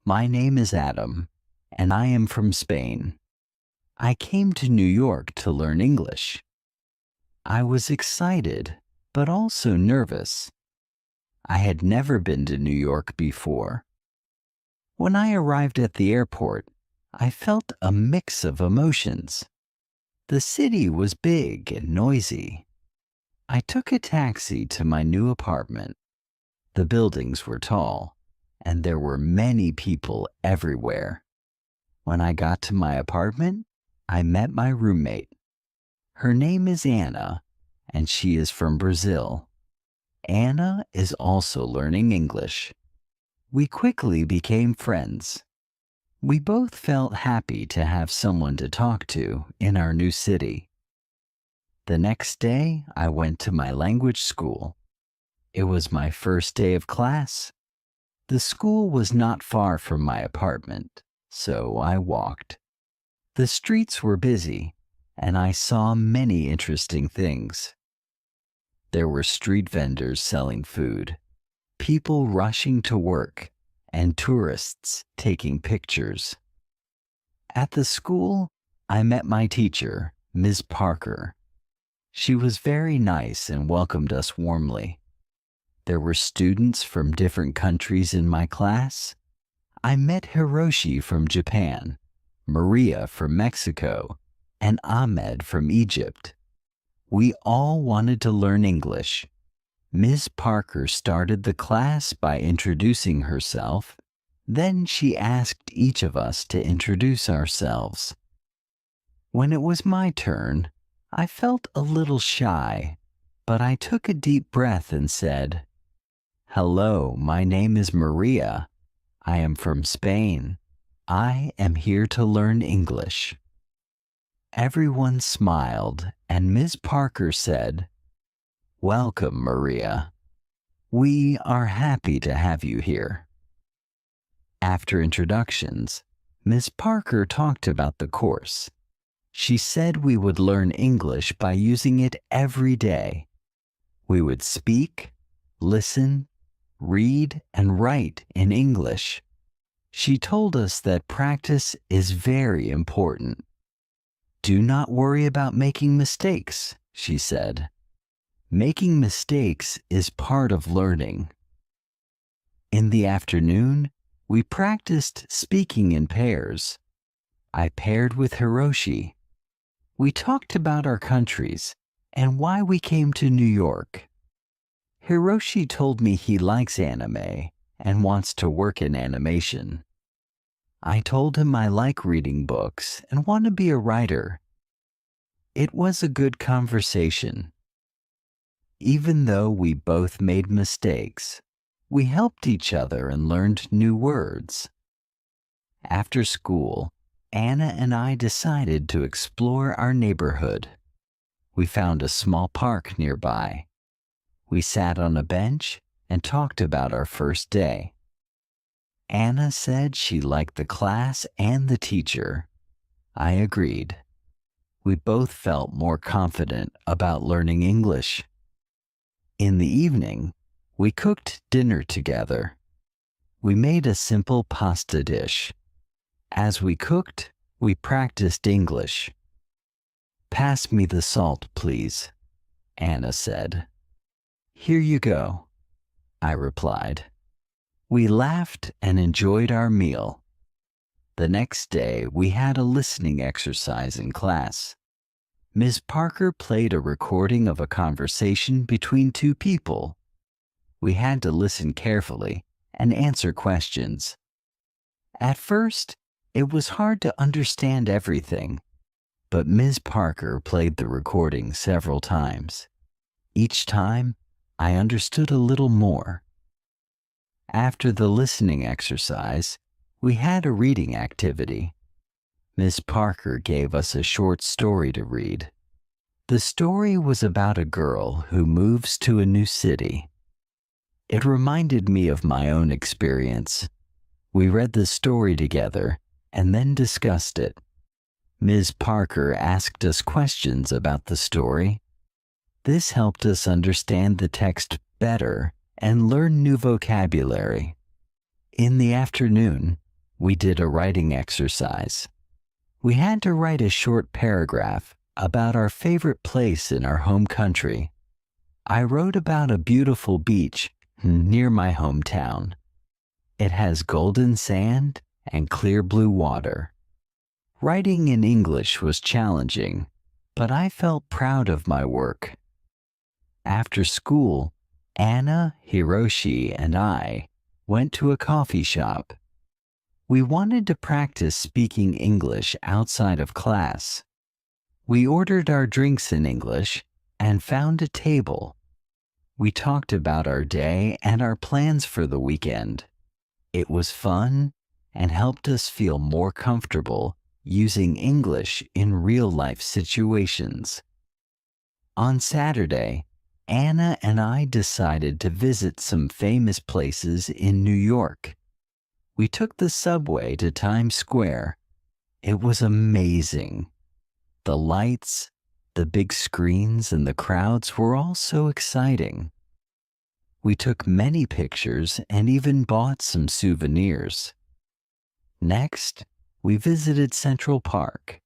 My name is Adam, and I am from Spain. I came to New York to learn English. I was excited, but also nervous. I had never been to New York before. When I arrived at the airport, I felt a mix of emotions. The city was big and noisy. I took a taxi to my new apartment. The buildings were tall, and there were many people everywhere. When I got to my apartment, I met my roommate. Her name is Anna, and she is from Brazil. Anna is also learning English. We quickly became friends. We both felt happy to have someone to talk to in our new city. The next day, I went to my language school. It was my first day of class. The school was not far from my apartment, so I walked. The streets were busy, and I saw many interesting things. There were street vendors selling food, people rushing to work, and tourists taking pictures. At the school, I met my teacher, Ms. Parker. She was very nice and welcomed us warmly. There were students from different countries in my class. I met Hiroshi from Japan, Maria from Mexico, and Ahmed from Egypt. We all wanted to learn English. Ms. Parker started the class by introducing herself. Then she asked each of us to introduce ourselves. When it was my turn, I felt a little shy, but I took a deep breath and said, "Hello, my name is Maria. I am from Spain. I am here to learn English." Everyone smiled, and Ms. Parker said, "Welcome, Maria. We are happy to have you here." After introductions, Ms. Parker talked about the course. She said we would learn English by using it every day. We would speak, listen, read, and write in English. She told us that practice is very important. "Do not worry about making mistakes," she said. "Making mistakes is part of learning." In the afternoon, we practiced speaking in pairs. I paired with Hiroshi. We talked about our countries and why we came to New York. Hiroshi told me he likes anime and wants to work in animation. I told him I like reading books and want to be a writer. It was a good conversation. Even though we both made mistakes, we helped each other and learned new words. After school, Anna and I decided to explore our neighborhood. We found a small park nearby. We sat on a bench and talked about our first day. Anna said she liked the class and the teacher. I agreed. We both felt more confident about learning English. In the evening, we cooked dinner together. We made a simple pasta dish. As we cooked, we practiced English. "Pass me the salt, please," Anna said. "Here you go," I replied. We laughed and enjoyed our meal. The next day, we had a listening exercise in class. Ms. Parker played a recording of a conversation between two people. We had to listen carefully and answer questions. At first, it was hard to understand everything, but Ms. Parker played the recording several times. Each time, I understood a little more. After the listening exercise, we had a reading activity. Miss Parker gave us a short story to read. The story was about a girl who moves to a new city. It reminded me of my own experience. We read the story together and then discussed it. Ms. Parker asked us questions about the story. This helped us understand the text better and learn new vocabulary. In the afternoon, We did a writing exercise. We had to write a short paragraph about our favorite place in our home country. I wrote about a beautiful beach near my hometown. It has golden sand and clear blue water. Writing in English was challenging, but I felt proud of my work. After school, Anna, Hiroshi, and I went to a coffee shop. We wanted to practice speaking English outside of class. We ordered our drinks in English and found a table. We talked about our day and our plans for the weekend. It was fun and helped us feel more comfortable using English in real-life situations. On Saturday, Anna and I decided to visit some famous places in New York. We took the subway to Times Square. It was amazing. The lights, the big screens, and the crowds were all so exciting. We took many pictures and even bought some souvenirs. Next, we visited Central Park.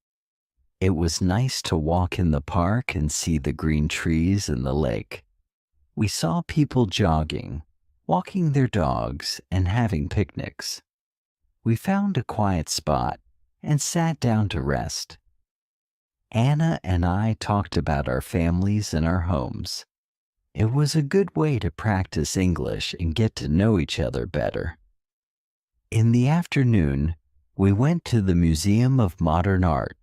It was nice to walk in the park and see the green trees and the lake. We saw people jogging, walking their dogs, and having picnics. We found a quiet spot and sat down to rest. Anna and I talked about our families and our homes. It was a good way to practice English and get to know each other better. In the afternoon, we went to the Museum of Modern Art.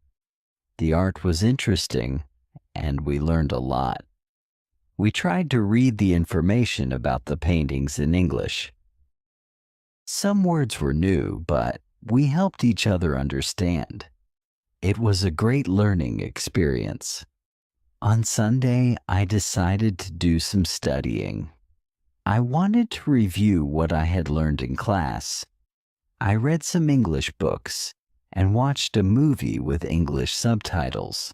The art was interesting, and we learned a lot. We tried to read the information about the paintings in English. Some words were new, but we helped each other understand. It was a great learning experience. On Sunday, I decided to do some studying. I wanted to review what I had learned in class. I read some English books and watched a movie with English subtitles.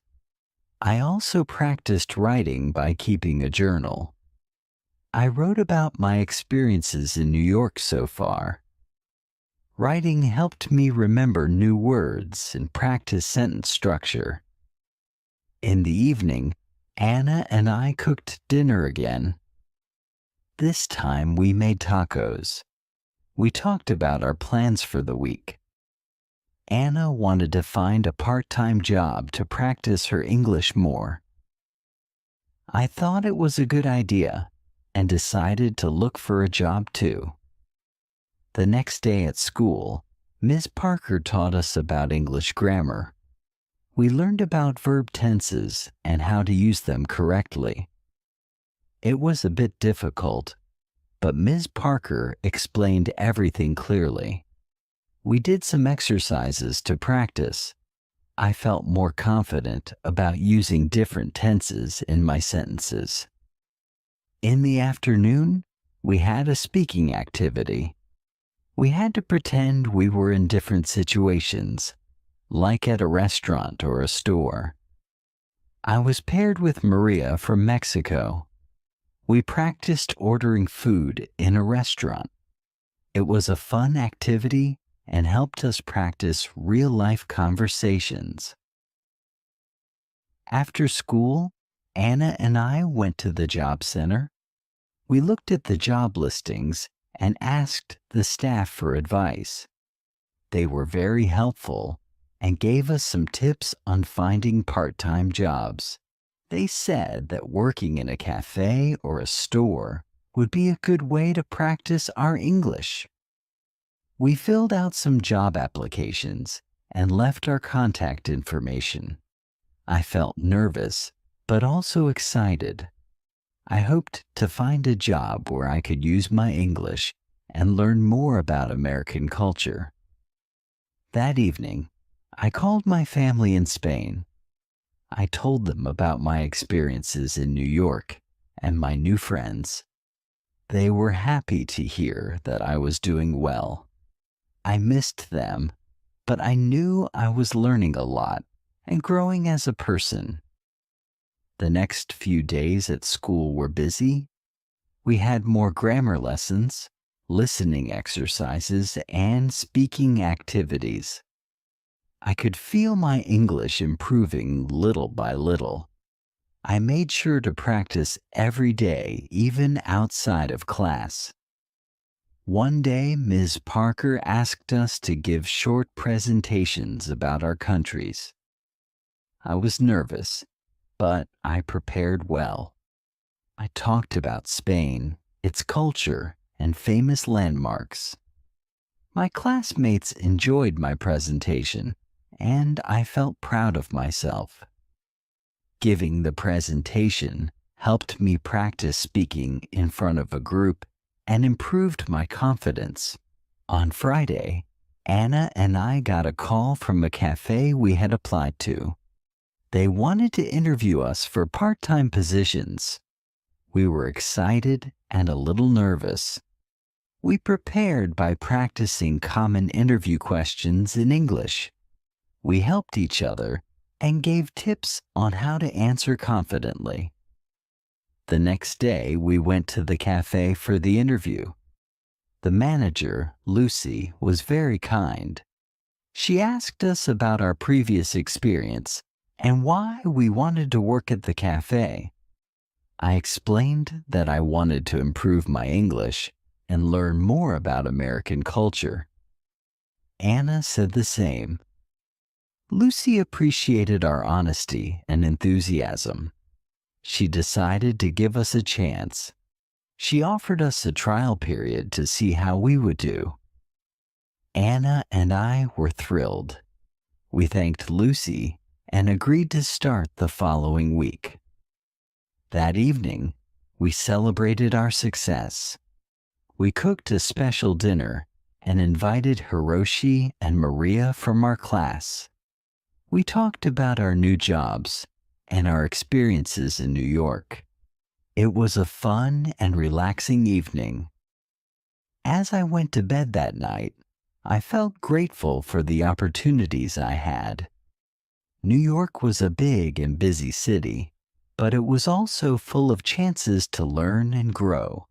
I also practiced writing by keeping a journal. I wrote about my experiences in New York so far. Writing helped me remember new words and practice sentence structure. In the evening, Anna and I cooked dinner again. This time we made tacos. We talked about our plans for the week. Anna wanted to find a part-time job to practice her English more. I thought it was a good idea and decided to look for a job too. The next day at school, Ms. Parker taught us about English grammar. We learned about verb tenses and how to use them correctly. It was a bit difficult, but Ms. Parker explained everything clearly. We did some exercises to practice. I felt more confident about using different tenses in my sentences. In the afternoon, we had a speaking activity. We had to pretend we were in different situations, like at a restaurant or a store. I was paired with Maria from Mexico. We practiced ordering food in a restaurant. It was a fun activity and helped us practice real-life conversations. After school, Anna and I went to the job center. We looked at the job listings and asked the staff for advice. They were very helpful and gave us some tips on finding part-time jobs. They said that working in a cafe or a store would be a good way to practice our English. We filled out some job applications and left our contact information. I felt nervous, but also excited. I hoped to find a job where I could use my English and learn more about American culture. That evening, I called my family in Spain. I told them about my experiences in New York and my new friends. They were happy to hear that I was doing well. I missed them, but I knew I was learning a lot and growing as a person. The next few days at school were busy. We had more grammar lessons, listening exercises, and speaking activities. I could feel my English improving little by little. I made sure to practice every day, even outside of class. One day, Ms. Parker asked us to give short presentations about our countries. I was nervous, but I prepared well. I talked about Spain, its culture, and famous landmarks. My classmates enjoyed my presentation, and I felt proud of myself. Giving the presentation helped me practice speaking in front of a group and improved my confidence. On Friday, Anna and I got a call from a cafe we had applied to. They wanted to interview us for part-time positions. We were excited and a little nervous. We prepared by practicing common interview questions in English. We helped each other and gave tips on how to answer confidently. The next day, we went to the cafe for the interview. The manager, Lucy, was very kind. She asked us about our previous experience and why we wanted to work at the cafe. I explained that I wanted to improve my English and learn more about American culture. Anna said the same. Lucy appreciated our honesty and enthusiasm. She decided to give us a chance. She offered us a trial period to see how we would do. Anna and I were thrilled. We thanked Lucy and agreed to start the following week. That evening, we celebrated our success. We cooked a special dinner and invited Hiroshi and Maria from our class. We talked about our new jobs and our experiences in New York. It was a fun and relaxing evening. As I went to bed that night, I felt grateful for the opportunities I had. New York was a big and busy city, but it was also full of chances to learn and grow.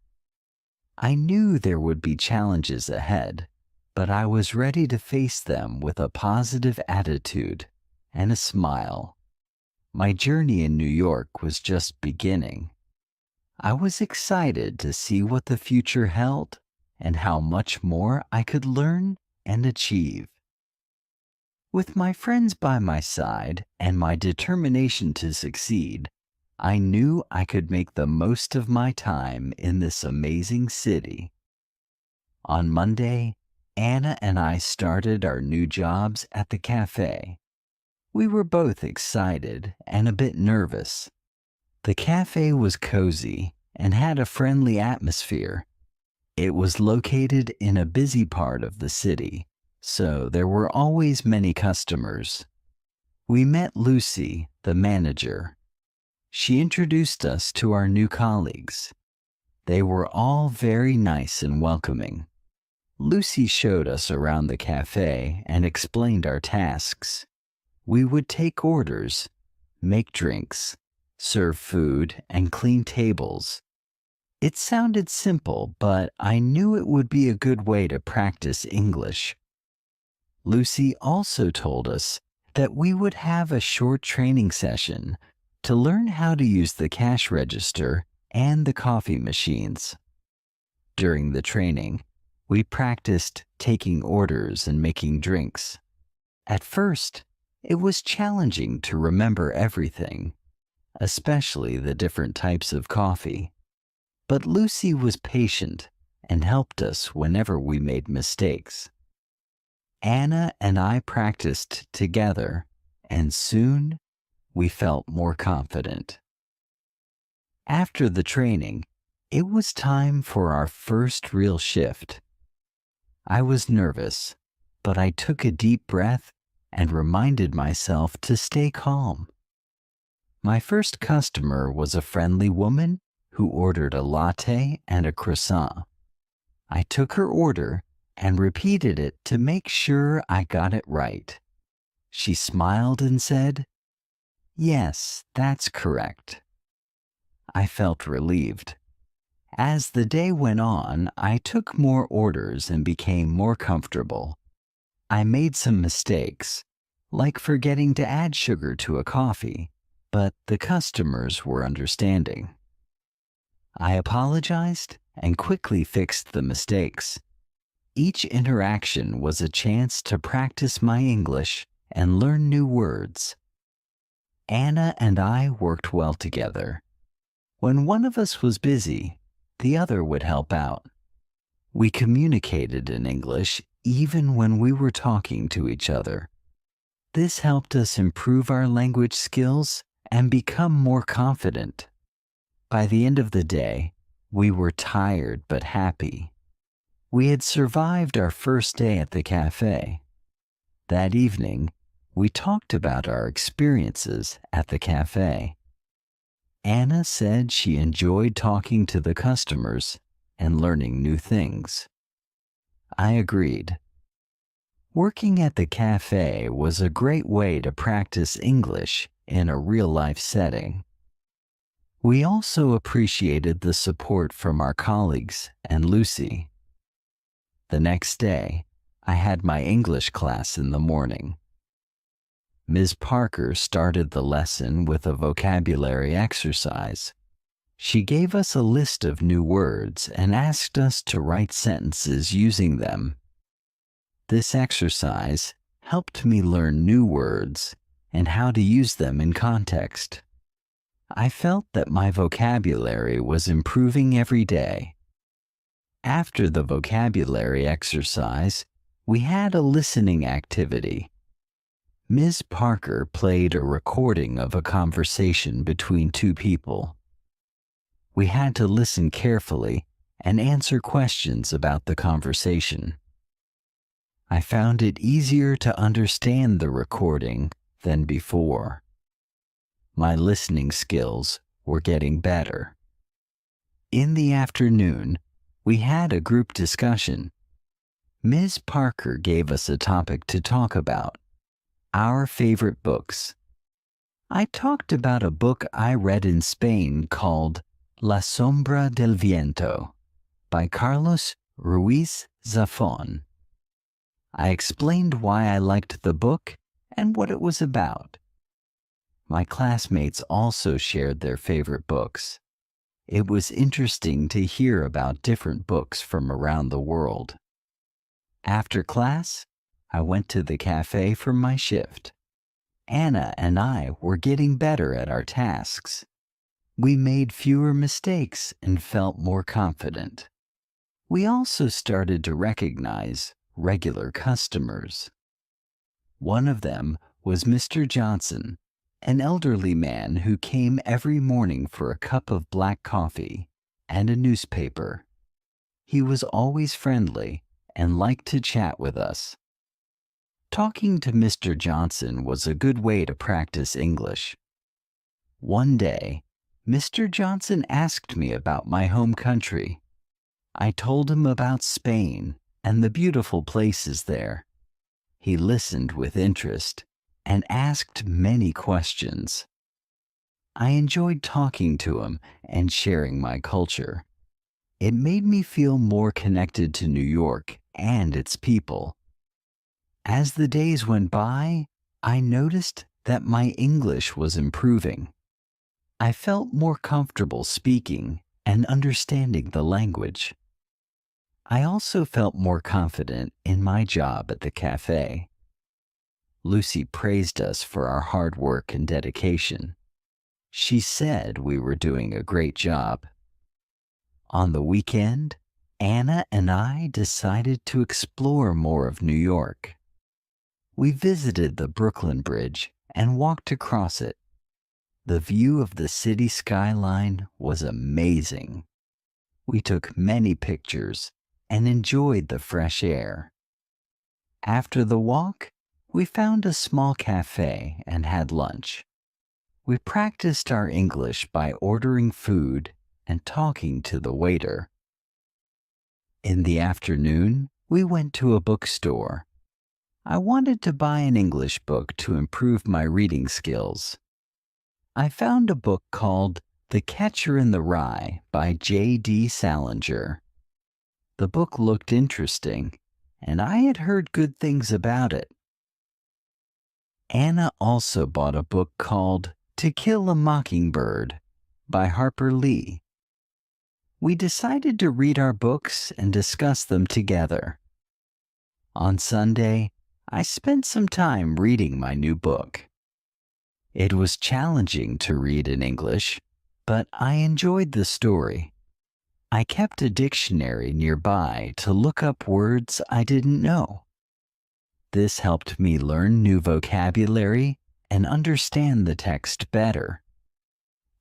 I knew there would be challenges ahead, but I was ready to face them with a positive attitude and a smile. My journey in New York was just beginning. I was excited to see what the future held and how much more I could learn and achieve. With my friends by my side and my determination to succeed, I knew I could make the most of my time in this amazing city. On Monday, Anna and I started our new jobs at the cafe. We were both excited and a bit nervous. The cafe was cozy and had a friendly atmosphere. It was located in a busy part of the city, so there were always many customers. We met Lucy, the manager. She introduced us to our new colleagues. They were all very nice and welcoming. Lucy showed us around the cafe and explained our tasks. We would take orders, make drinks, serve food, and clean tables. It sounded simple, but I knew it would be a good way to practice English. Lucy also told us that we would have a short training session to learn how to use the cash register and the coffee machines. During the training, we practiced taking orders and making drinks. At first, it was challenging to remember everything, especially the different types of coffee. But Lucy was patient and helped us whenever we made mistakes. Anna and I practiced together, and soon we felt more confident. After the training, it was time for our first real shift. I was nervous, but I took a deep breath and reminded myself to stay calm. My first customer was a friendly woman who ordered a latte and a croissant. I took her order and repeated it to make sure I got it right. She smiled and said, "Yes, that's correct." I felt relieved. As the day went on, I took more orders and became more comfortable. I made some mistakes, like forgetting to add sugar to a coffee, but the customers were understanding. I apologized and quickly fixed the mistakes. Each interaction was a chance to practice my English and learn new words. Anna and I worked well together. When one of us was busy, the other would help out. We communicated in English even when we were talking to each other. This helped us improve our language skills and become more confident. By the end of the day, we were tired but happy. We had survived our first day at the cafe. That evening, we talked about our experiences at the cafe. Anna said she enjoyed talking to the customers and learning new things. I agreed. Working at the cafe was a great way to practice English in a real-life setting. We also appreciated the support from our colleagues and Lucy. The next day, I had my English class in the morning. Ms. Parker started the lesson with a vocabulary exercise. She gave us a list of new words and asked us to write sentences using them. This exercise helped me learn new words and how to use them in context. I felt that my vocabulary was improving every day. After the vocabulary exercise, we had a listening activity. Ms. Parker played a recording of a conversation between two people. We had to listen carefully and answer questions about the conversation. I found it easier to understand the recording than before. My listening skills were getting better. In the afternoon, we had a group discussion. Ms. Parker gave us a topic to talk about: our favorite books. I talked about a book I read in Spain called La Sombra del Viento by Carlos Ruiz Zafón. I explained why I liked the book and what it was about. My classmates also shared their favorite books. It was interesting to hear about different books from around the world. After class, I went to the cafe for my shift. Anna and I were getting better at our tasks. We made fewer mistakes and felt more confident. We also started to recognize regular customers. One of them was Mr. Johnson, an elderly man who came every morning for a cup of black coffee and a newspaper. He was always friendly and liked to chat with us. Talking to Mr. Johnson was a good way to practice English. One day, Mr. Johnson asked me about my home country. I told him about Spain and the beautiful places there. He listened with interest and asked many questions. I enjoyed talking to him and sharing my culture. It made me feel more connected to New York and its people. As the days went by, I noticed that my English was improving. I felt more comfortable speaking and understanding the language. I also felt more confident in my job at the cafe. Lucy praised us for our hard work and dedication. She said we were doing a great job. On the weekend, Anna and I decided to explore more of New York. We visited the Brooklyn Bridge and walked across it. The view of the city skyline was amazing. We took many pictures and enjoyed the fresh air. After the walk, we found a small cafe and had lunch. We practiced our English by ordering food and talking to the waiter. In the afternoon, we went to a bookstore. I wanted to buy an English book to improve my reading skills. I found a book called The Catcher in the Rye by J.D. Salinger. The book looked interesting, and I had heard good things about it. Anna also bought a book called To Kill a Mockingbird by Harper Lee. We decided to read our books and discuss them together. On Sunday, I spent some time reading my new book. It was challenging to read in English, but I enjoyed the story. I kept a dictionary nearby to look up words I didn't know. This helped me learn new vocabulary and understand the text better.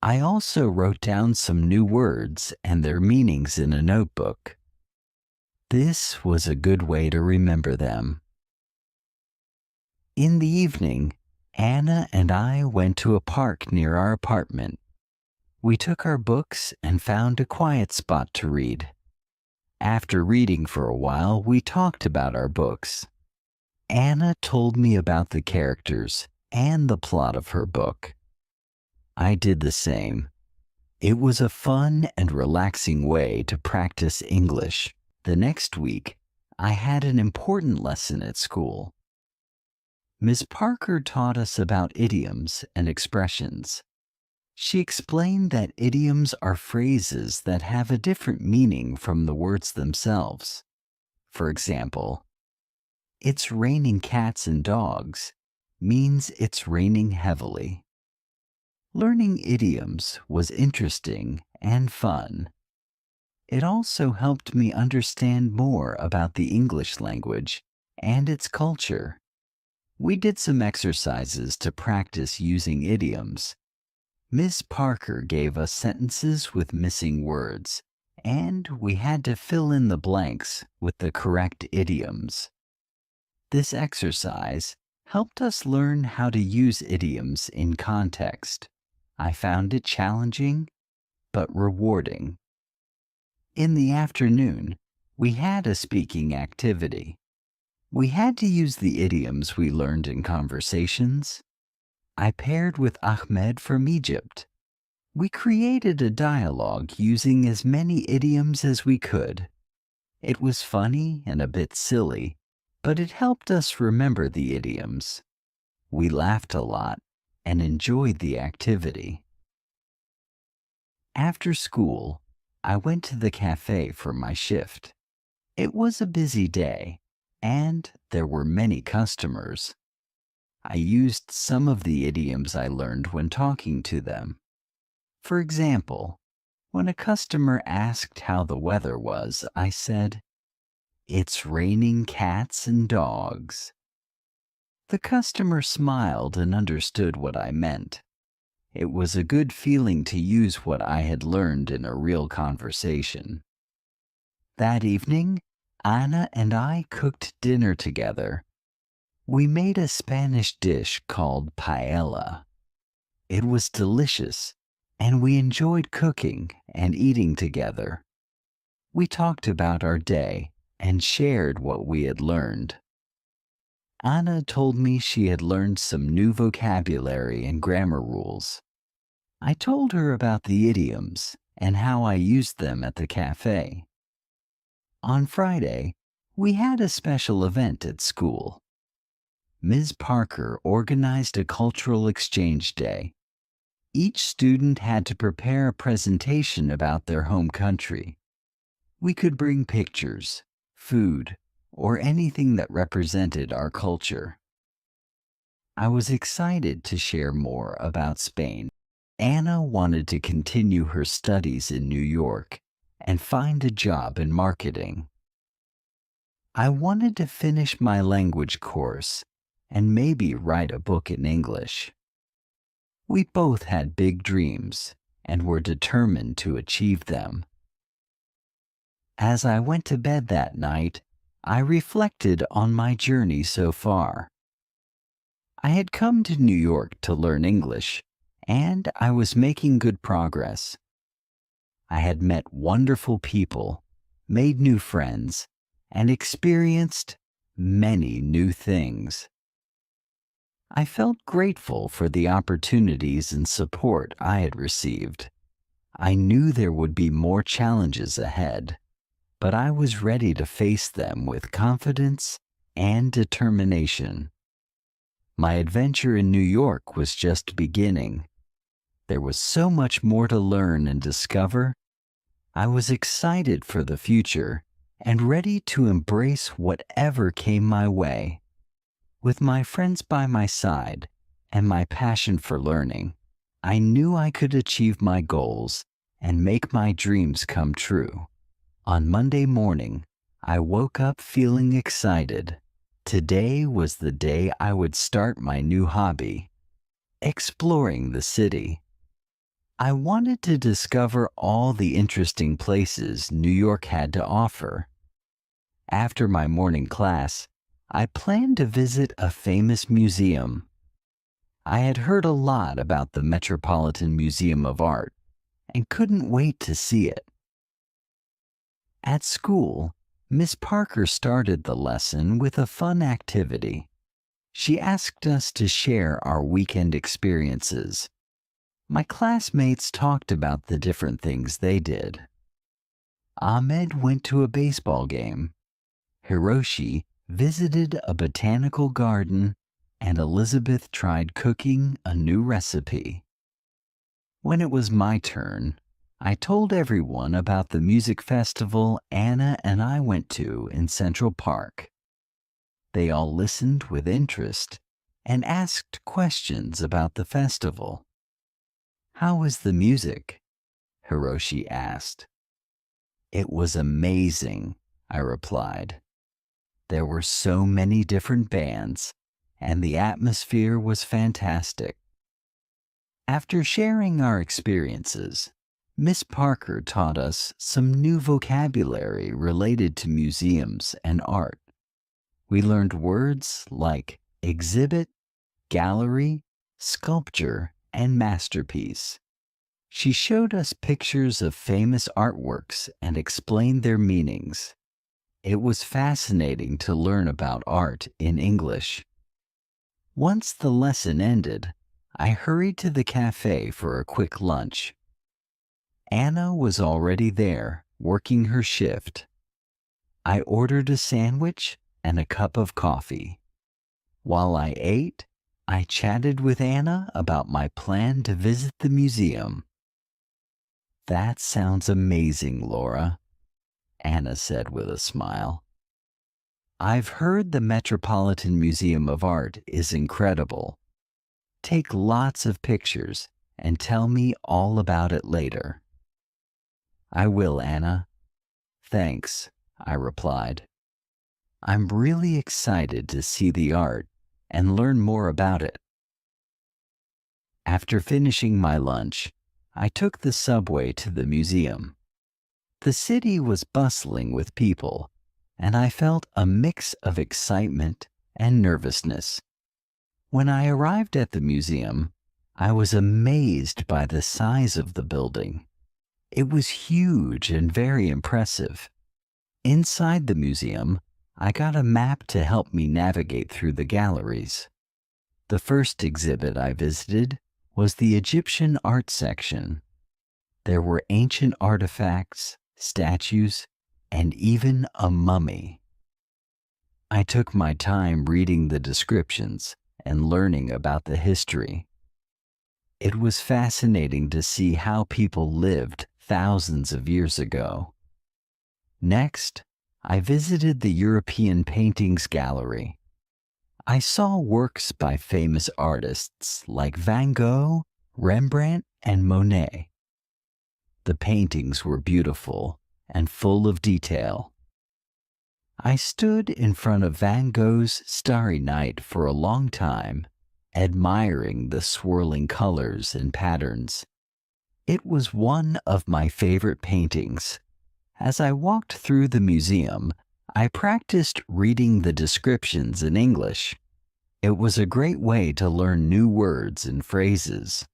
I also wrote down some new words and their meanings in a notebook. This was a good way to remember them. In the evening, Anna and I went to a park near our apartment. We took our books and found a quiet spot to read. After reading for a while, we talked about our books. Anna told me about the characters and the plot of her book. I did the same. It was a fun and relaxing way to practice English. The next week, I had an important lesson at school. Ms. Parker taught us about idioms and expressions. She explained that idioms are phrases that have a different meaning from the words themselves. For example, "It's raining cats and dogs" means it's raining heavily. Learning idioms was interesting and fun. It also helped me understand more about the English language and its culture. We did some exercises to practice using idioms. Miss Parker gave us sentences with missing words, and we had to fill in the blanks with the correct idioms. This exercise helped us learn how to use idioms in context. I found it challenging, but rewarding. In the afternoon, we had a speaking activity. We had to use the idioms we learned in conversations. I paired with Ahmed from Egypt. We created a dialogue using as many idioms as we could. It was funny and a bit silly, but it helped us remember the idioms. We laughed a lot and enjoyed the activity. After school, I went to the cafe for my shift. It was a busy day, and there were many customers. I used some of the idioms I learned when talking to them. For example, when a customer asked how the weather was, I said, "It's raining cats and dogs." The customer smiled and understood what I meant. It was a good feeling to use what I had learned in a real conversation. That evening, Anna and I cooked dinner together. We made a Spanish dish called paella. It was delicious, and we enjoyed cooking and eating together. We talked about our day and shared what we had learned. Anna told me she had learned some new vocabulary and grammar rules. I told her about the idioms and how I used them at the cafe. On Friday, we had a special event at school. Ms. Parker organized a cultural exchange day. Each student had to prepare a presentation about their home country. We could bring pictures, food, or anything that represented our culture. I was excited to share more about Spain. Anna wanted to continue her studies in New York and find a job in marketing. I wanted to finish my language course and maybe write a book in English. We both had big dreams and were determined to achieve them. As I went to bed that night, I reflected on my journey so far. I had come to New York to learn English, and I was making good progress. I had met wonderful people, made new friends, and experienced many new things. I felt grateful for the opportunities and support I had received. I knew there would be more challenges ahead, but I was ready to face them with confidence and determination. My adventure in New York was just beginning. There was so much more to learn and discover. I was excited for the future and ready to embrace whatever came my way. With my friends by my side and my passion for learning, I knew I could achieve my goals and make my dreams come true. On Monday morning, I woke up feeling excited. Today was the day I would start my new hobby, exploring the city. I wanted to discover all the interesting places New York had to offer. After my morning class, I planned to visit a famous museum. I had heard a lot about the Metropolitan Museum of Art and couldn't wait to see it. At school, Miss Parker started the lesson with a fun activity. She asked us to share our weekend experiences. My classmates talked about the different things they did. Ahmed went to a baseball game. Hiroshi visited a botanical garden, and Elizabeth tried cooking a new recipe. When it was my turn, I told everyone about the music festival Anna and I went to in Central Park. They all listened with interest and asked questions about the festival. "How was the music?" Hiroshi asked. "It was amazing," I replied. There were so many different bands, and the atmosphere was fantastic. After sharing our experiences, Miss Parker taught us some new vocabulary related to museums and art. We learned words like exhibit, gallery, sculpture, and masterpiece. She showed us pictures of famous artworks and explained their meanings. It was fascinating to learn about art in English. Once the lesson ended, I hurried to the cafe for a quick lunch. Anna was already there, working her shift. I ordered a sandwich and a cup of coffee. While I ate, I chatted with Anna about my plan to visit the museum. "That sounds amazing, Laura," Anna said with a smile. "I've heard the Metropolitan Museum of Art is incredible. Take lots of pictures and tell me all about it later." "I will, Anna." "Thanks," I replied. I'm really excited to see the art and learn more about it. After finishing my lunch, I took the subway to the museum. The city was bustling with people, and I felt a mix of excitement and nervousness. When I arrived at the museum, I was amazed by the size of the building. It was huge and very impressive. Inside the museum, I got a map to help me navigate through the galleries. The first exhibit I visited was the Egyptian art section. There were ancient artifacts, statues, and even a mummy. I took my time reading the descriptions and learning about the history. It was fascinating to see how people lived thousands of years ago. Next, I visited the European Paintings Gallery. I saw works by famous artists like Van Gogh, Rembrandt, and Monet. The paintings were beautiful and full of detail. I stood in front of Van Gogh's Starry Night for a long time, admiring the swirling colors and patterns. It was one of my favorite paintings. As I walked through the museum, I practiced reading the descriptions in English. It was a great way to learn new words and phrases.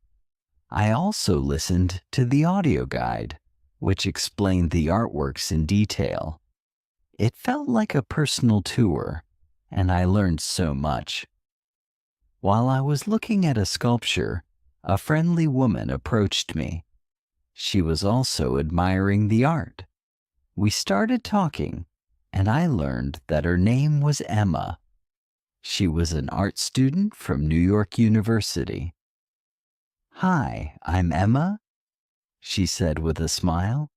I also listened to the audio guide, which explained the artworks in detail. It felt like a personal tour, and I learned so much. While I was looking at a sculpture, a friendly woman approached me. She was also admiring the art. We started talking, and I learned that her name was Emma. She was an art student from New York University. "Hi, I'm Emma," she said with a smile.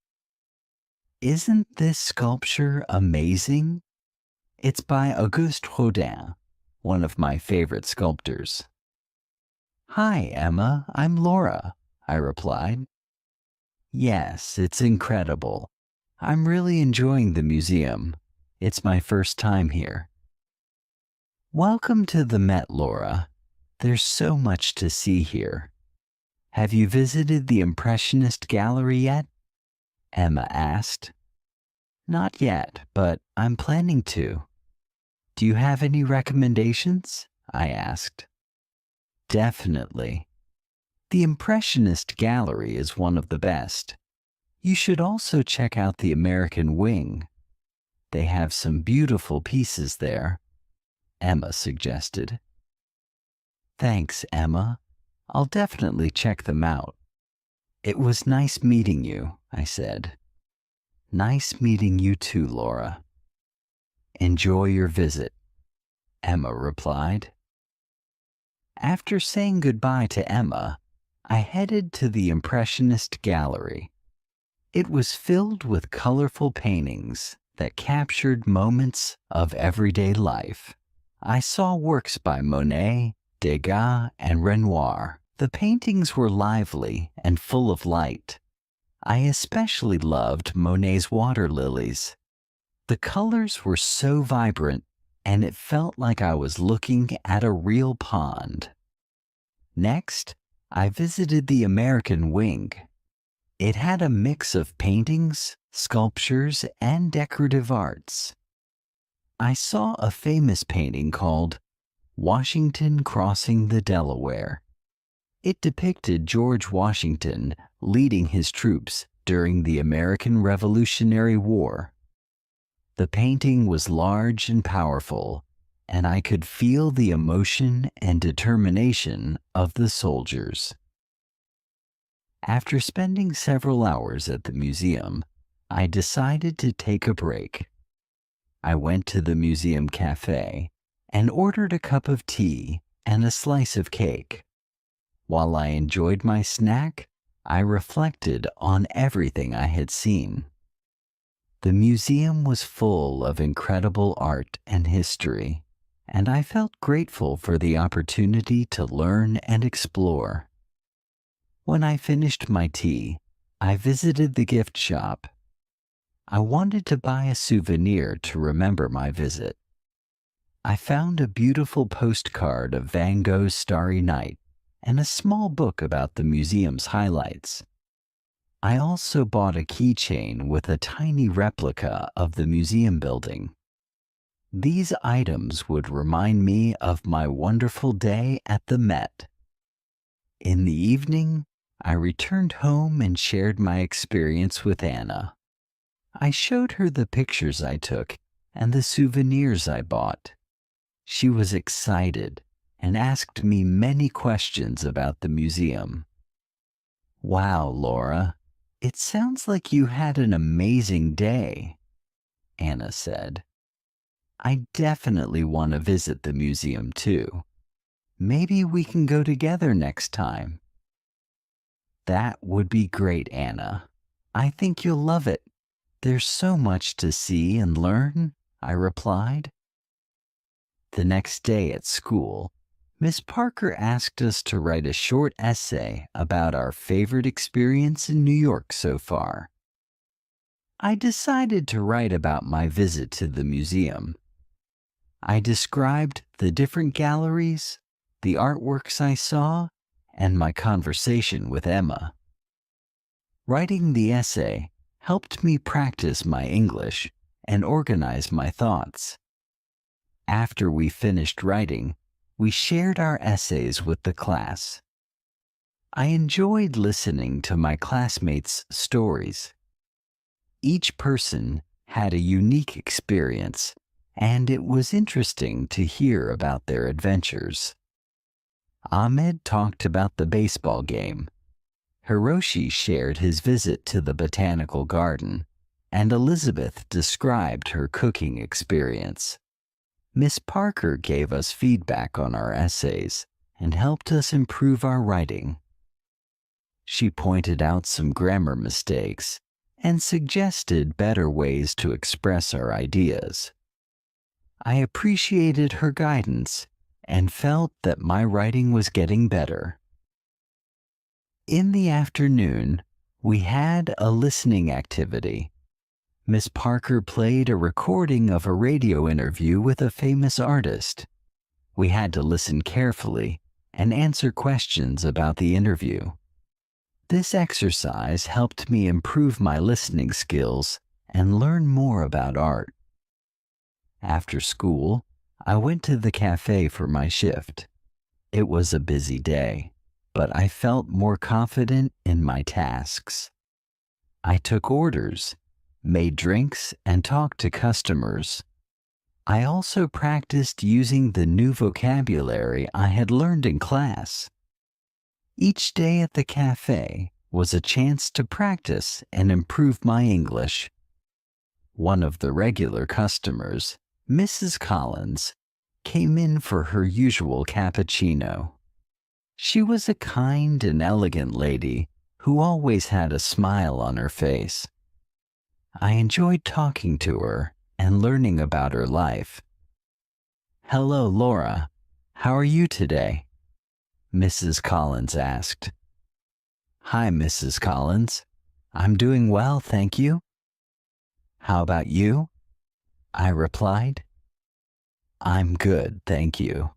"Isn't this sculpture amazing? It's by Auguste Rodin, one of my favorite sculptors." "Hi, Emma, I'm Laura," I replied. "Yes, it's incredible. I'm really enjoying the museum. It's my first time here." "Welcome to the Met, Laura. There's so much to see here. Have you visited the Impressionist Gallery yet?" Emma asked. "Not yet, but I'm planning to." "Do you have any recommendations?" I asked. "Definitely. The Impressionist Gallery is one of the best. You should also check out the American Wing. They have some beautiful pieces there," Emma suggested. "Thanks, Emma. I'll definitely check them out." "It was nice meeting you," I said. "Nice meeting you too, Laura." "Enjoy your visit," Emma replied. After saying goodbye to Emma, I headed to the Impressionist Gallery. It was filled with colorful paintings that captured moments of everyday life. I saw works by Monet, Degas, and Renoir. The paintings were lively and full of light. I especially loved Monet's water lilies. The colors were so vibrant, and it felt like I was looking at a real pond. Next, I visited the American Wing. It had a mix of paintings, sculptures, and decorative arts. I saw a famous painting called "Washington Crossing the Delaware." It depicted George Washington leading his troops during the American Revolutionary War. The painting was large and powerful, and I could feel the emotion and determination of the soldiers. After spending several hours at the museum, I decided to take a break. I went to the museum cafe and ordered a cup of tea and a slice of cake. While I enjoyed my snack, I reflected on everything I had seen. The museum was full of incredible art and history, and I felt grateful for the opportunity to learn and explore. When I finished my tea, I visited the gift shop. I wanted to buy a souvenir to remember my visit. I found a beautiful postcard of Van Gogh's Starry Night and a small book about the museum's highlights. I also bought a keychain with a tiny replica of the museum building. These items would remind me of my wonderful day at the Met. In the evening, I returned home and shared my experience with Anna. I showed her the pictures I took and the souvenirs I bought. She was excited and asked me many questions about the museum. "Wow, Laura, it sounds like you had an amazing day," Anna said. "I definitely want to visit the museum too. Maybe we can go together next time." "That would be great, Anna. I think you'll love it. There's so much to see and learn," I replied. The next day at school, Miss Parker asked us to write a short essay about our favorite experience in New York so far. I decided to write about my visit to the museum. I described the different galleries, the artworks I saw, and my conversation with Emma. Writing the essay helped me practice my English and organize my thoughts. After we finished writing, we shared our essays with the class. I enjoyed listening to my classmates' stories. Each person had a unique experience, and it was interesting to hear about their adventures. Ahmed talked about the baseball game. Hiroshi shared his visit to the botanical garden, and Elizabeth described her cooking experience. Miss Parker gave us feedback on our essays and helped us improve our writing. She pointed out some grammar mistakes and suggested better ways to express our ideas. I appreciated her guidance and felt that my writing was getting better. In the afternoon, we had a listening activity. Miss Parker played a recording of a radio interview with a famous artist. We had to listen carefully and answer questions about the interview. This exercise helped me improve my listening skills and learn more about art. After school, I went to the cafe for my shift. It was a busy day, but I felt more confident in my tasks. I took orders, made drinks, and talked to customers. I also practiced using the new vocabulary I had learned in class. Each day at the cafe was a chance to practice and improve my English. One of the regular customers, Mrs. Collins, came in for her usual cappuccino. She was a kind and elegant lady who always had a smile on her face. I enjoyed talking to her and learning about her life. "Hello, Laura. How are you today?" Mrs. Collins asked. "Hi, Mrs. Collins. I'm doing well, thank you." "How about you?" I replied. "I'm good, thank you."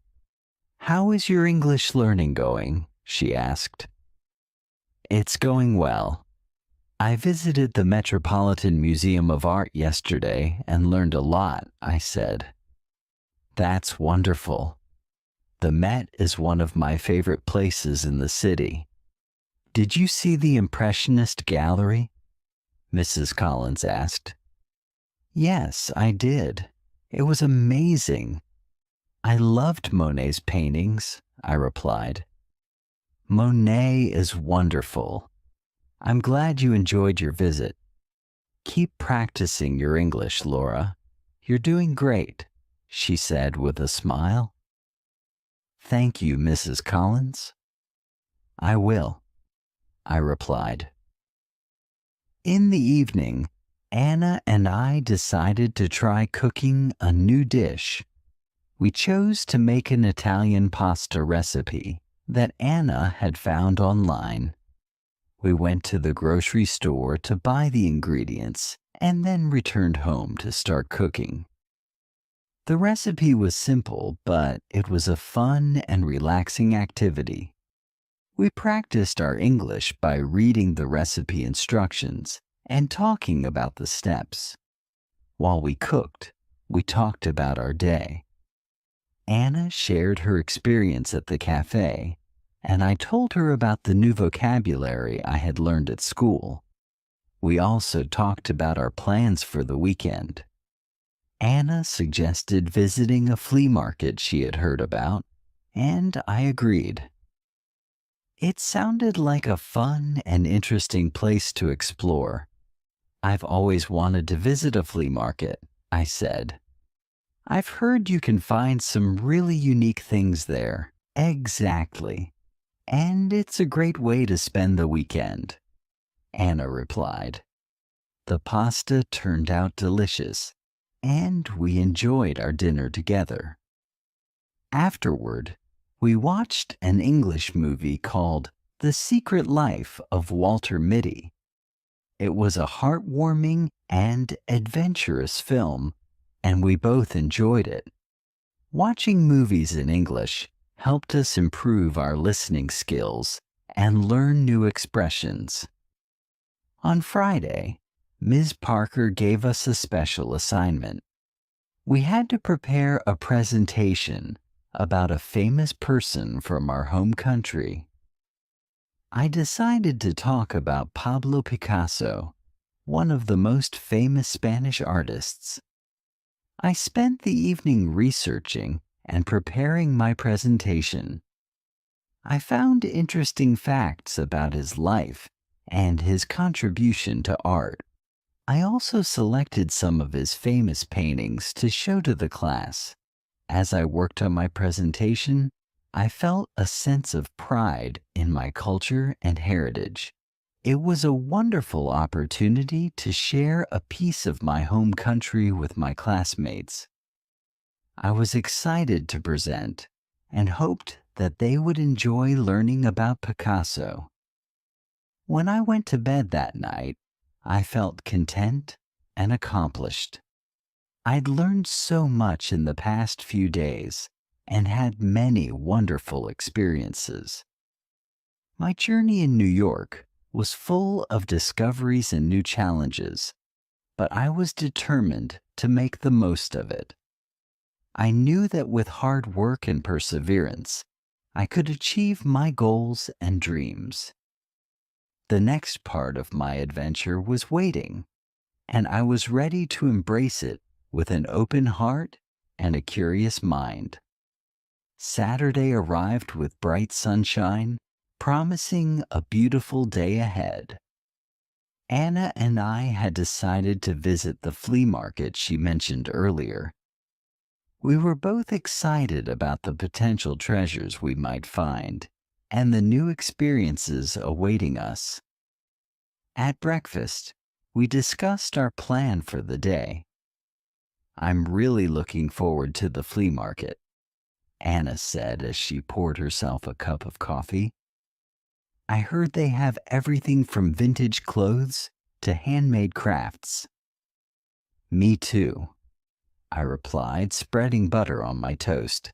"How is your English learning going?" she asked. "It's going well. I visited the Metropolitan Museum of Art yesterday and learned a lot," I said. "That's wonderful. The Met is one of my favorite places in the city. Did you see the Impressionist gallery?" Mrs. Collins asked. "Yes, I did. It was amazing. I loved Monet's paintings," I replied. "Monet is wonderful. I'm glad you enjoyed your visit. Keep practicing your English, Laura. You're doing great," she said with a smile. "Thank you, Mrs. Collins." "I will," I replied. In the evening, Anna and I decided to try cooking a new dish. We chose to make an Italian pasta recipe that Anna had found online. We went to the grocery store to buy the ingredients and then returned home to start cooking. The recipe was simple, but it was a fun and relaxing activity. We practiced our English by reading the recipe instructions and talking about the steps. While we cooked, we talked about our day. Anna shared her experience at the cafe, and I told her about the new vocabulary I had learned at school. We also talked about our plans for the weekend. Anna suggested visiting a flea market she had heard about, and I agreed. It sounded like a fun and interesting place to explore. "I've always wanted to visit a flea market," I said. "I've heard you can find some really unique things there." "Exactly. And it's a great way to spend the weekend," Anna replied. The pasta turned out delicious, and we enjoyed our dinner together. Afterward, we watched an English movie called The Secret Life of Walter Mitty. It was a heartwarming and adventurous film, and we both enjoyed it. Watching movies in English helped us improve our listening skills and learn new expressions. On Friday, Ms. Parker gave us a special assignment. We had to prepare a presentation about a famous person from our home country. I decided to talk about Pablo Picasso, one of the most famous Spanish artists. I spent the evening researching and preparing my presentation. I found interesting facts about his life and his contribution to art. I also selected some of his famous paintings to show to the class. As I worked on my presentation, I felt a sense of pride in my culture and heritage. It was a wonderful opportunity to share a piece of my home country with my classmates. I was excited to present and hoped that they would enjoy learning about Picasso. When I went to bed that night, I felt content and accomplished. I'd learned so much in the past few days and had many wonderful experiences. My journey in New York was full of discoveries and new challenges, but I was determined to make the most of it. I knew that with hard work and perseverance, I could achieve my goals and dreams. The next part of my adventure was waiting, and I was ready to embrace it with an open heart and a curious mind. Saturday arrived with bright sunshine, promising a beautiful day ahead. Anna and I had decided to visit the flea market she mentioned earlier. We were both excited about the potential treasures we might find and the new experiences awaiting us. At breakfast, we discussed our plan for the day. "I'm really looking forward to the flea market," Anna said as she poured herself a cup of coffee. "I heard they have everything from vintage clothes to handmade crafts." "Me too," I replied, spreading butter on my toast.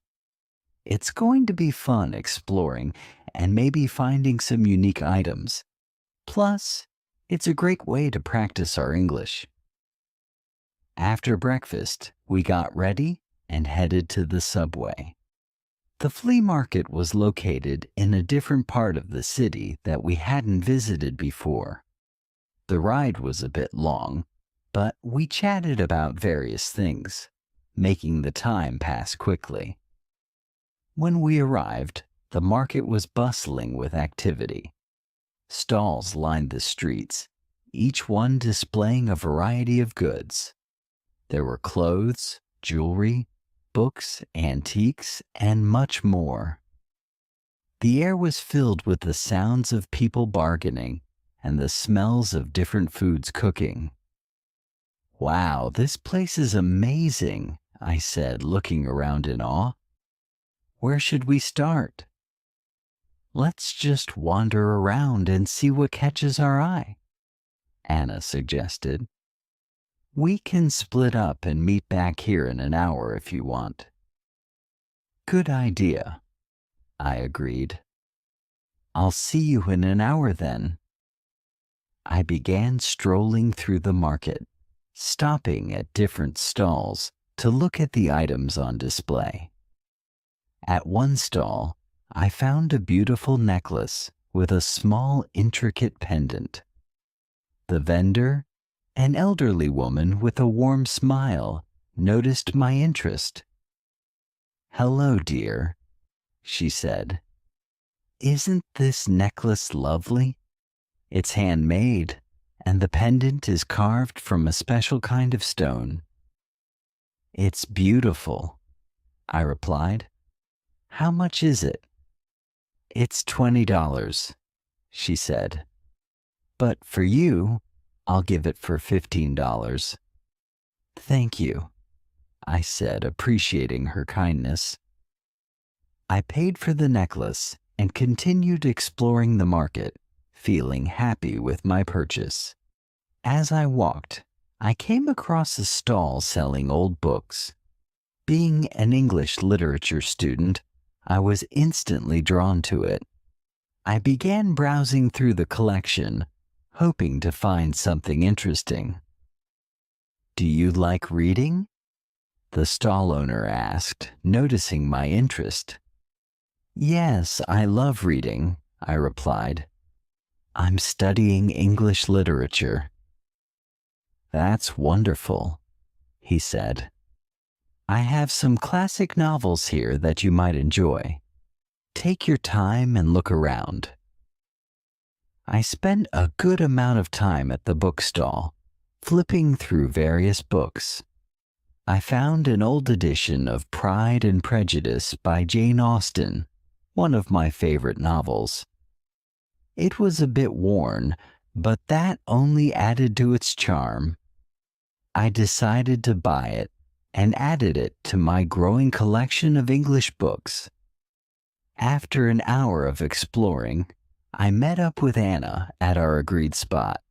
"It's going to be fun exploring and maybe finding some unique items. Plus, it's a great way to practice our English." After breakfast, we got ready and headed to the subway. The flea market was located in a different part of the city that we hadn't visited before. The ride was a bit long, but we chatted about various things, making the time pass quickly. When we arrived, the market was bustling with activity. Stalls lined the streets, each one displaying a variety of goods. There were clothes, jewelry, books, antiques, and much more. The air was filled with the sounds of people bargaining and the smells of different foods cooking. "Wow, this place is amazing," I said, looking around in awe. "Where should we start?" "Let's just wander around and see what catches our eye," Anna suggested. "We can split up and meet back here in an hour if you want." "Good idea," I agreed. "I'll see you in an hour then." I began strolling through the market, stopping at different stalls to look at the items on display. At one stall, I found a beautiful necklace with a small, intricate pendant. The vendor, an elderly woman with a warm smile, noticed my interest. "Hello, dear," she said. "Isn't this necklace lovely? It's handmade, and the pendant is carved from a special kind of stone." "It's beautiful," I replied. "How much is it?" "It's $20, she said. "But for you, I'll give it for $15. "Thank you," I said, appreciating her kindness. I paid for the necklace and continued exploring the market, feeling happy with my purchase. As I walked, I came across a stall selling old books. Being an English literature student, I was instantly drawn to it. I began browsing through the collection, hoping to find something interesting. "Do you like reading?" the stall owner asked, noticing my interest. "Yes, I love reading," I replied. "I'm studying English literature." "That's wonderful," he said. "I have some classic novels here that you might enjoy. Take your time and look around. I spent a good amount of time at the bookstall, flipping through various books. I found an old edition of Pride and Prejudice by Jane Austen, one of my favorite novels. It was a bit worn, but that only added to its charm. I decided to buy it and added it to my growing collection of English books. After an hour of exploring, I met up with Anna at our agreed spot.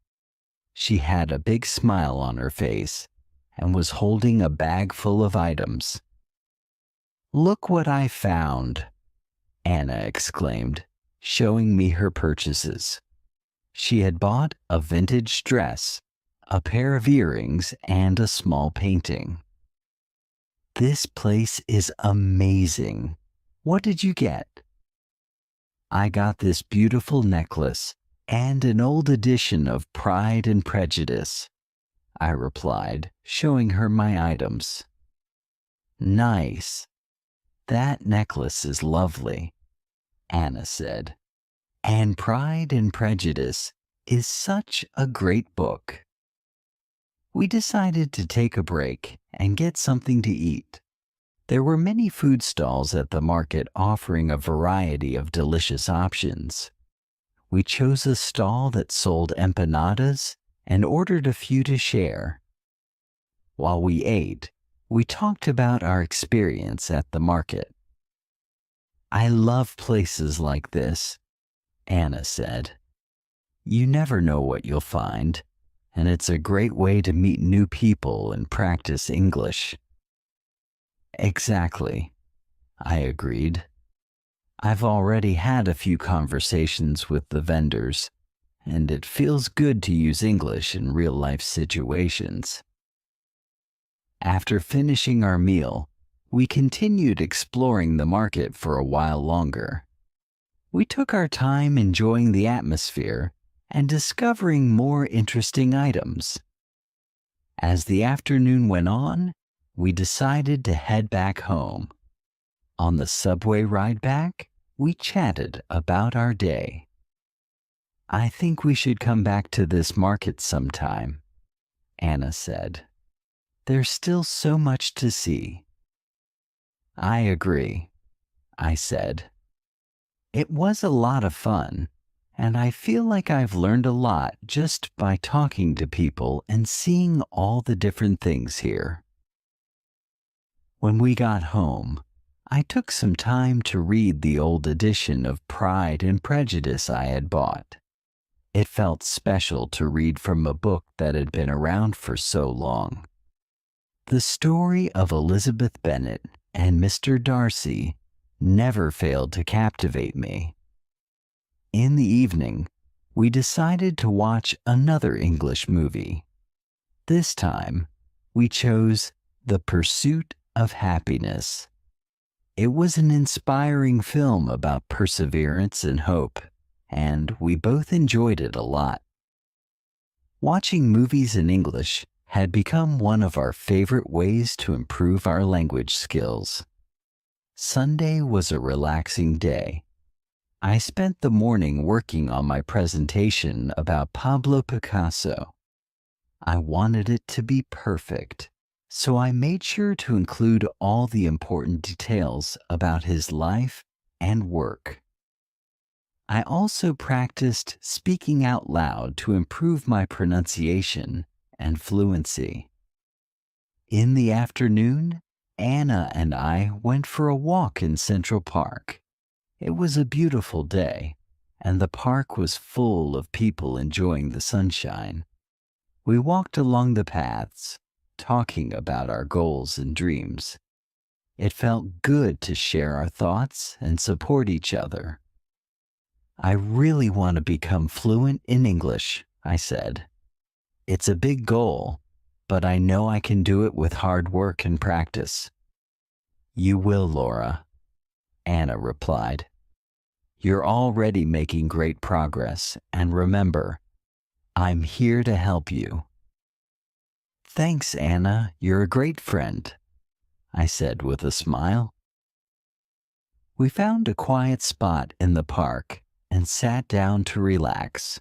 She had a big smile on her face and was holding a bag full of items. "Look what I found," Anna exclaimed, showing me her purchases. She had bought a vintage dress, a pair of earrings, and a small painting. "This place is amazing. What did you get?" "I got this beautiful necklace and an old edition of Pride and Prejudice," I replied, showing her my items. "Nice. That necklace is lovely," Anna said. "And Pride and Prejudice is such a great book." We decided to take a break and get something to eat. There were many food stalls at the market offering a variety of delicious options. We chose a stall that sold empanadas and ordered a few to share. While we ate, we talked about our experience at the market. "I love places like this," Anna said. "You never know what you'll find, and it's a great way to meet new people and practice English." "Exactly," I agreed. "I've already had a few conversations with the vendors, and it feels good to use English in real-life situations." After finishing our meal, we continued exploring the market for a while longer. We took our time enjoying the atmosphere and discovering more interesting items. As the afternoon went on, we decided to head back home. On the subway ride back, we chatted about our day. "I think we should come back to this market sometime," Anna said. "There's still so much to see." "I agree," I said. "It was a lot of fun, and I feel like I've learned a lot just by talking to people and seeing all the different things here." When we got home, I took some time to read the old edition of Pride and Prejudice I had bought. It felt special to read from a book that had been around for so long. The story of Elizabeth Bennet and Mr. Darcy never failed to captivate me. In the evening, we decided to watch another English movie. This time, we chose The Pursuit of Happiness. It was an inspiring film about perseverance and hope, and we both enjoyed it a lot. Watching movies in English had become one of our favorite ways to improve our language skills. Sunday was a relaxing day. I spent the morning working on my presentation about Pablo Picasso. I wanted it to be perfect, so I made sure to include all the important details about his life and work. I also practiced speaking out loud to improve my pronunciation and fluency. In the afternoon, Anna and I went for a walk in Central Park. It was a beautiful day, and the park was full of people enjoying the sunshine. We walked along the paths, talking about our goals and dreams. It felt good to share our thoughts and support each other. "I really want to become fluent in English," I said. "It's a big goal, but I know I can do it with hard work and practice." "You will, Laura," Anna replied. "You're already making great progress, and remember, I'm here to help you." "Thanks, Anna. You're a great friend," I said with a smile. We found a quiet spot in the park and sat down to relax.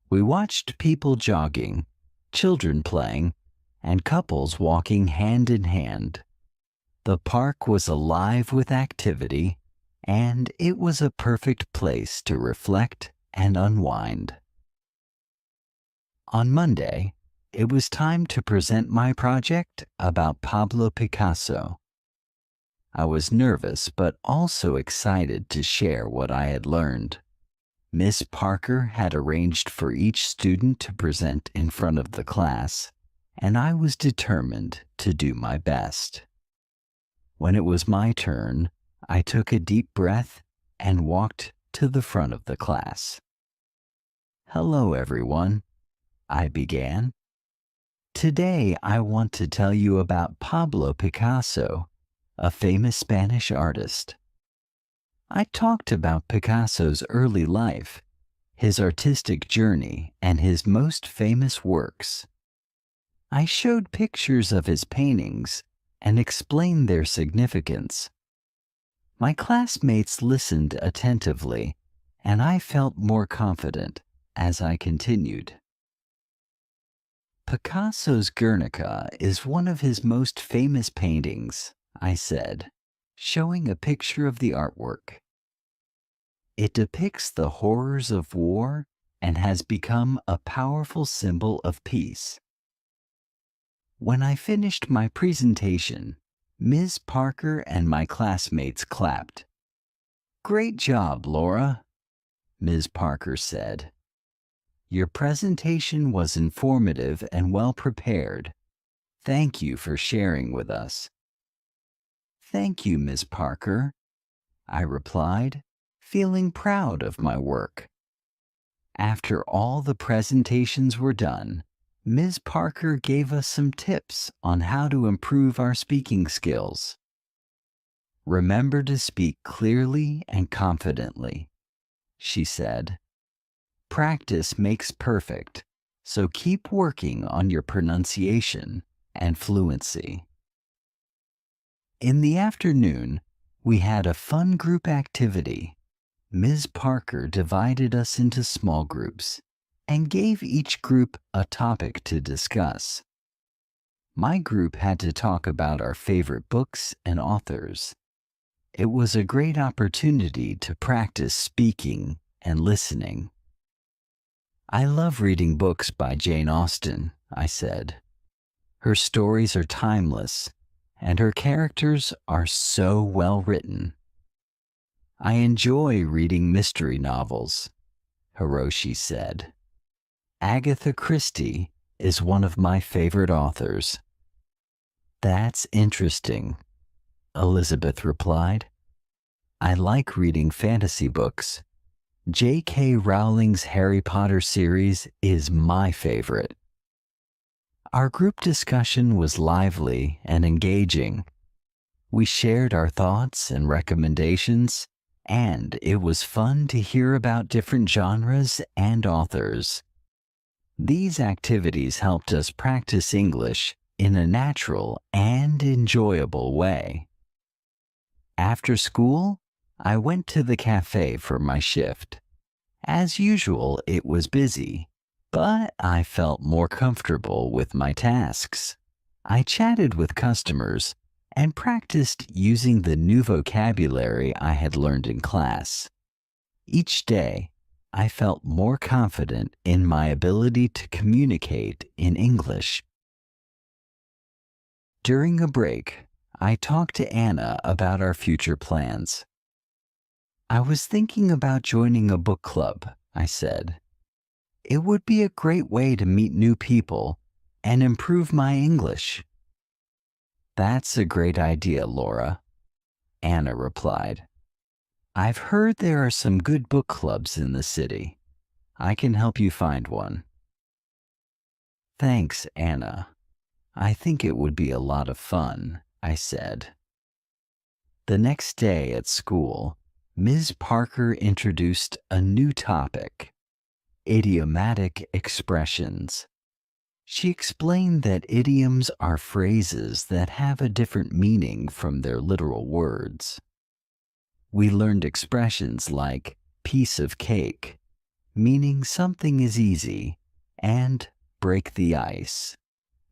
We watched people jogging, children playing, and couples walking hand in hand. The park was alive with activity, and it was a perfect place to reflect and unwind. On Monday, it was time to present my project about Pablo Picasso. I was nervous but also excited to share what I had learned. Miss Parker had arranged for each student to present in front of the class, and I was determined to do my best. When it was my turn, I took a deep breath and walked to the front of the class. "Hello, everyone," I began. "Today I want to tell you about Pablo Picasso, a famous Spanish artist." I talked about Picasso's early life, his artistic journey, and his most famous works. I showed pictures of his paintings and explained their significance. My classmates listened attentively, and I felt more confident as I continued. "Picasso's Guernica is one of his most famous paintings," I said, showing a picture of the artwork. "It depicts the horrors of war and has become a powerful symbol of peace." When I finished my presentation, Ms. Parker and my classmates clapped. "Great job, Laura," Ms. Parker said. "Your presentation was informative and well prepared. Thank you for sharing with us." "Thank you, Ms. Parker," I replied, feeling proud of my work. After all the presentations were done, Ms. Parker gave us some tips on how to improve our speaking skills. "Remember to speak clearly and confidently," she said. "Practice makes perfect, so keep working on your pronunciation and fluency." In the afternoon, we had a fun group activity. Ms. Parker divided us into small groups and gave each group a topic to discuss. My group had to talk about our favorite books and authors. It was a great opportunity to practice speaking and listening. "I love reading books by Jane Austen," I said. "Her stories are timeless, and her characters are so well written." "I enjoy reading mystery novels," Hiroshi said. "Agatha Christie is one of my favorite authors." "That's interesting," Elizabeth replied. "I like reading fantasy books. J.K. Rowling's Harry Potter series is my favorite." Our group discussion was lively and engaging. We shared our thoughts and recommendations, and it was fun to hear about different genres and authors. These activities helped us practice English in a natural and enjoyable way. After school, I went to the cafe for my shift. As usual, it was busy, but I felt more comfortable with my tasks. I chatted with customers and practiced using the new vocabulary I had learned in class. Each day, I felt more confident in my ability to communicate in English. During a break, I talked to Anna about our future plans. "I was thinking about joining a book club," I said. "It would be a great way to meet new people and improve my English." "That's a great idea, Laura," Anna replied. "I've heard there are some good book clubs in the city. I can help you find one." "Thanks, Anna. I think it would be a lot of fun," I said. The next day at school, Ms. Parker introduced a new topic: idiomatic expressions. She explained that idioms are phrases that have a different meaning from their literal words. We learned expressions like piece of cake, meaning something is easy, and break the ice,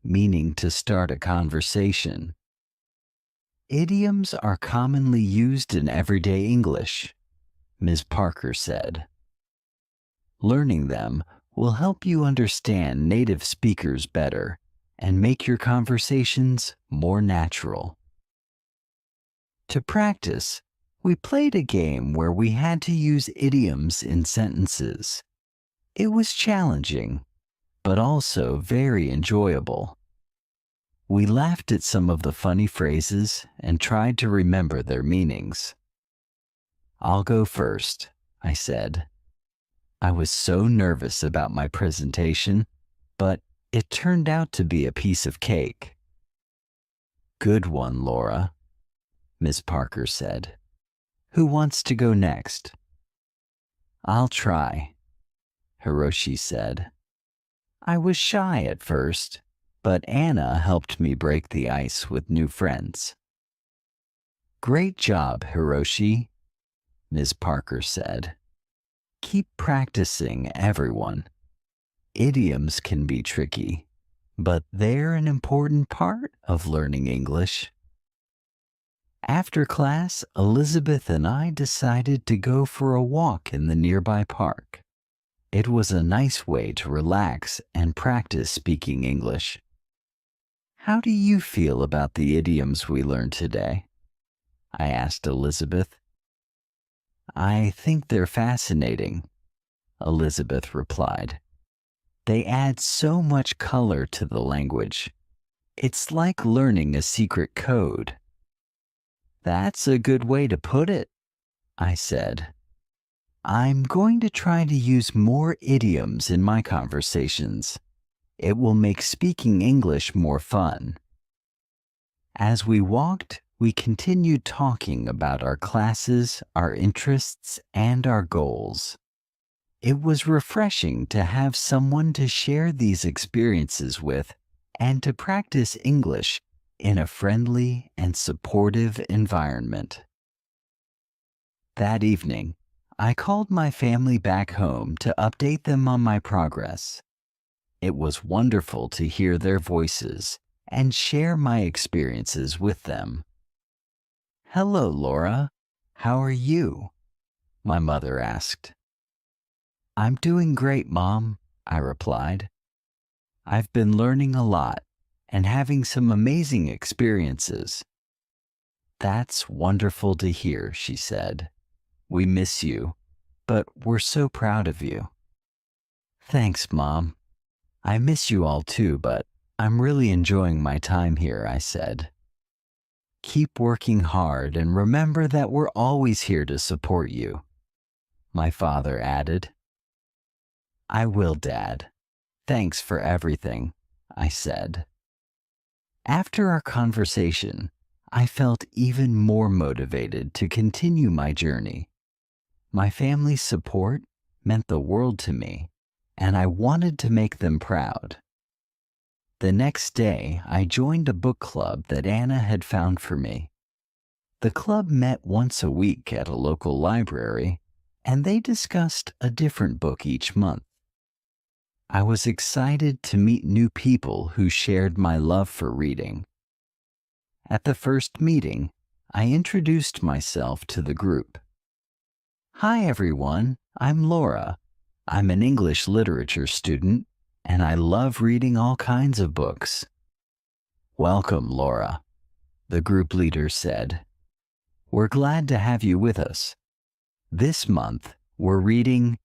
meaning to start a conversation. Idioms are commonly used in everyday English, Ms. Parker said. Learning them will help you understand native speakers better and make your conversations more natural. To practice, we played a game where we had to use idioms in sentences. It was challenging, but also very enjoyable. We laughed at some of the funny phrases and tried to remember their meanings. "I'll go first," I said. I was so nervous about my presentation, but it turned out to be a piece of cake. "Good one, Laura," Miss Parker said. "Who wants to go next?" "I'll try," Hiroshi said. I was shy at first, but Anna helped me break the ice with new friends. "Great job, Hiroshi," Ms. Parker said. "Keep practicing, everyone. Idioms can be tricky, but they're an important part of learning English." After class, Elizabeth and I decided to go for a walk in the nearby park. It was a nice way to relax and practice speaking English. "How do you feel about the idioms we learned today?" I asked Elizabeth. "I think they're fascinating," Elizabeth replied. "They add so much color to the language. It's like learning a secret code." "That's a good way to put it," I said. "I'm going to try to use more idioms in my conversations. It will make speaking English more fun." As we walked, we continued talking about our classes, our interests, and our goals. It was refreshing to have someone to share these experiences with and to practice English in a friendly and supportive environment. That evening, I called my family back home to update them on my progress. It was wonderful to hear their voices and share my experiences with them. "Hello, Laura. How are you?" my mother asked. "I'm doing great, Mom," I replied. "I've been learning a lot and having some amazing experiences." "That's wonderful to hear," she said. "We miss you, but we're so proud of you." "Thanks, Mom. I miss you all too, but I'm really enjoying my time here," I said. "Keep working hard and remember that we're always here to support you," my father added. "I will, Dad. Thanks for everything," I said. After our conversation, I felt even more motivated to continue my journey. My family's support meant the world to me, and I wanted to make them proud. The next day, I joined a book club that Anna had found for me. The club met once a week at a local library, and they discussed a different book each month. I was excited to meet new people who shared my love for reading. At the first meeting, I introduced myself to the group. "Hi, everyone. I'm Laura. I'm an English literature student, and I love reading all kinds of books." "Welcome, Laura," the group leader said. "We're glad to have you with us. This month, we're reading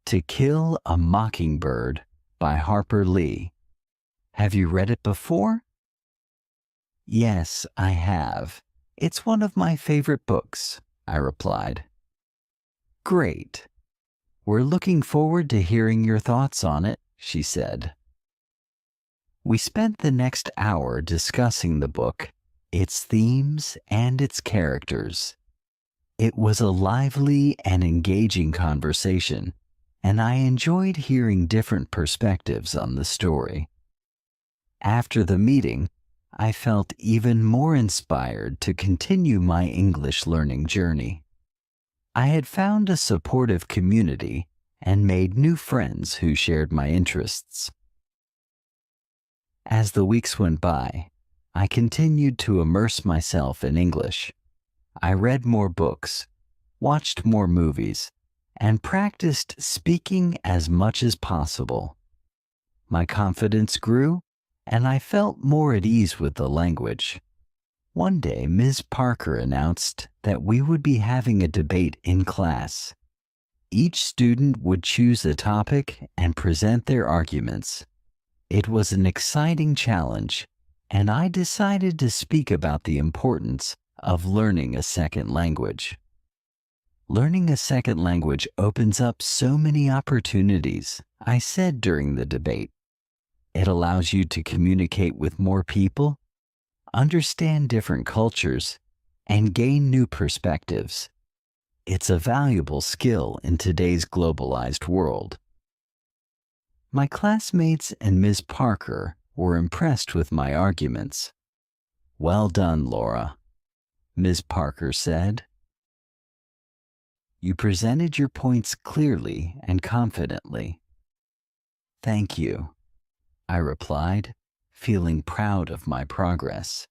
To Kill a Mockingbird by Harper Lee. Have you read it before?" "Yes, I have. It's one of my favorite books," I replied. "Great. We're looking forward to hearing your thoughts on it," she said. We spent the next hour discussing the book, its themes, and its characters. It was a lively and engaging conversation, and I enjoyed hearing different perspectives on the story. After the meeting, I felt even more inspired to continue my English learning journey. I had found a supportive community and made new friends who shared my interests. As the weeks went by, I continued to immerse myself in English. I read more books, watched more movies, and practiced speaking as much as possible. My confidence grew, and I felt more at ease with the language. One day, Ms. Parker announced that we would be having a debate in class. Each student would choose a topic and present their arguments. It was an exciting challenge, and I decided to speak about the importance of learning a second language. Learning a second language opens up so many opportunities, I said during the debate. It allows you to communicate with more people, understand different cultures, and gain new perspectives. It's a valuable skill in today's globalized world. My classmates and Ms. Parker were impressed with my arguments. "Well done, Laura," Ms. Parker said. "You presented your points clearly and confidently." "Thank you," I replied, feeling proud of my progress.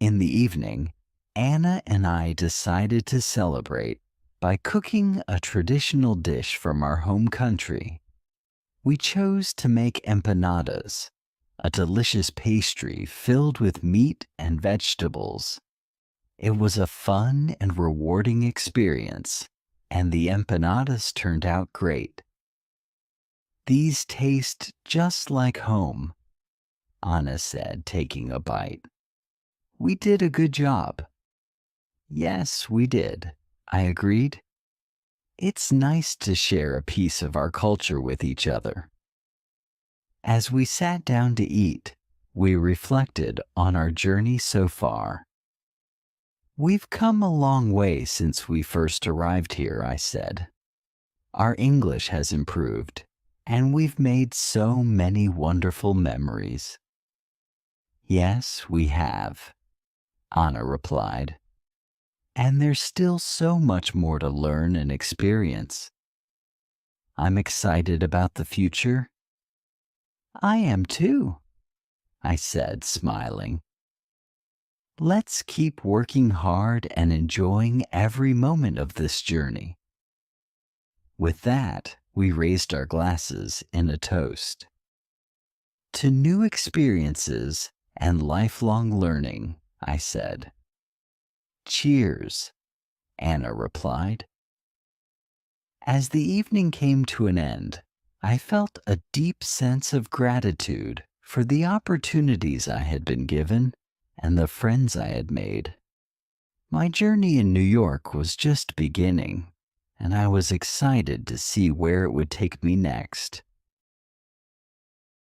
In the evening, Anna and I decided to celebrate by cooking a traditional dish from our home country. We chose to make empanadas, a delicious pastry filled with meat and vegetables. It was a fun and rewarding experience, and the empanadas turned out great. "These taste just like home," Anna said, taking a bite. "We did a good job." "Yes, we did," I agreed. It's nice to share a piece of our culture with each other. As we sat down to eat, we reflected on our journey so far. "We've come a long way since we first arrived here," I said. "Our English has improved, and we've made so many wonderful memories." "Yes, we have," Anna replied. "And there's still so much more to learn and experience." "I'm excited about the future." "I am too," I said, smiling. "Let's keep working hard and enjoying every moment of this journey." With that, we raised our glasses in a toast. "To new experiences and lifelong learning," I said. "Cheers," Anna replied. As the evening came to an end, I felt a deep sense of gratitude for the opportunities I had been given and the friends I had made. My journey in New York was just beginning, and I was excited to see where it would take me next.